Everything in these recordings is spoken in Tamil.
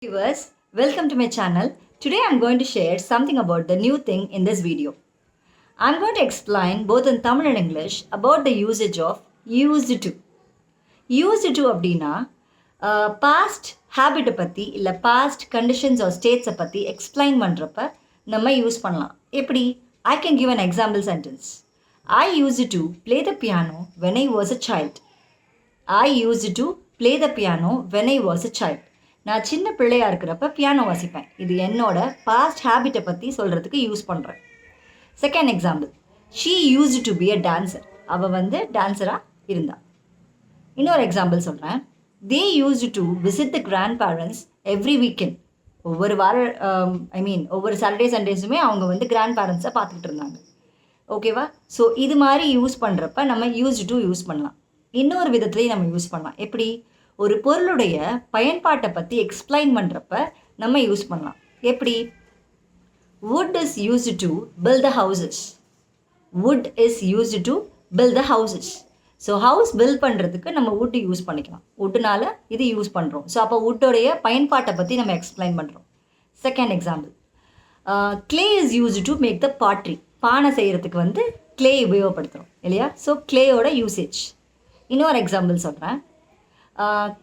Viewers, welcome to my channel. Today I'm going to share something about the new thing in this video. I'm going to explain both in Tamil and English about the usage of used to. Used to அப்படின்னா past habit பற்றி இல்லை past conditions or states பற்றி explain பண்ணுறப்ப நம்ம யூஸ் பண்ணலாம். எப்படி? I can give an example sentence. I used to play the piano when I was a child. I used to play the piano when I was a child. நான் சின்ன பிள்ளையாக இருக்கிறப்ப பியானோ வாசிப்பேன். இது என்னோட பாஸ்ட் ஹேபிட்டை பற்றி சொல்கிறதுக்கு யூஸ் பண்ணுறேன். Second example, she used to be a dancer. அவள் டான்ஸராக இருந்தா. இன்னொரு எக்ஸாம்பிள் சொல்கிறேன். They used to visit the grand parents every weekend. ஒவ்வொரு ஒவ்வொரு சாட்டர்டே சண்டேஸுமே அவங்க கிராண்ட் பேரண்ட்ஸை பார்த்துக்கிட்டு இருந்தாங்க. ஓகேவா? ஸோ இது மாதிரி யூஸ் பண்ணுறப்ப நம்ம யூஸ்டு டு யூஸ் பண்ணலாம். இன்னொரு விதத்துலேயும் நம்ம யூஸ் பண்ணலாம். எப்படி? ஒரு பொருளுடைய பயன்பாட்டை பற்றி எக்ஸ்பிளைன் பண்ணுறப்ப நம்ம யூஸ் பண்ணலாம். எப்படி? wood is used to build the houses. wood is used to build the houses. So house build பண்ணுறதுக்கு நம்ம wood யூஸ் பண்ணிக்கலாம். woodனால இது யூஸ் பண்ணுறோம். ஸோ அப்போ woodோடைய பயன்பாட்டை பற்றி நம்ம எக்ஸ்பிளைன் பண்ணுறோம். Second example, clay is used to make the pottery. பானை செய்கிறதுக்கு clay உபயோகப்படுத்துகிறோம் இல்லையா? ஸோ clayயோட யூசேஜ். இன்னொரு எக்ஸாம்பிள் சொல்கிறேன்.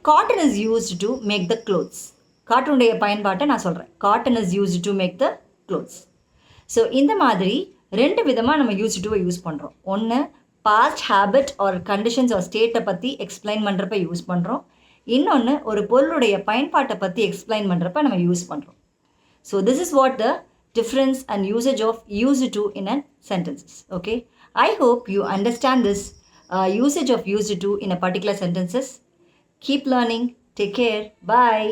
Cotton is used to make the clothes. காட்டனுடைய பயன்பாட்டை நான் சொல்கிறேன். Cotton is used to make the clothes. So இந்த மாதிரி ரெண்டு விதமாக நம்ம யூஸ் டுவை யூஸ் பண்ணுறோம். ஒன்று past habit or conditions or ஸ்டேட்டை பற்றி எக்ஸ்பிளைன் பண்ணுறப்ப யூஸ் பண்ணுறோம். இன்னொன்று ஒரு பொருளுடைய பயன்பாட்டை பற்றி எக்ஸ்பிளைன் பண்ணுறப்ப நம்ம யூஸ் பண்ணுறோம். So this is what the difference and usage of used to in a sentences. Okay, I hope you understand this usage of used to in a particular sentences. Keep learning. Take care. Bye.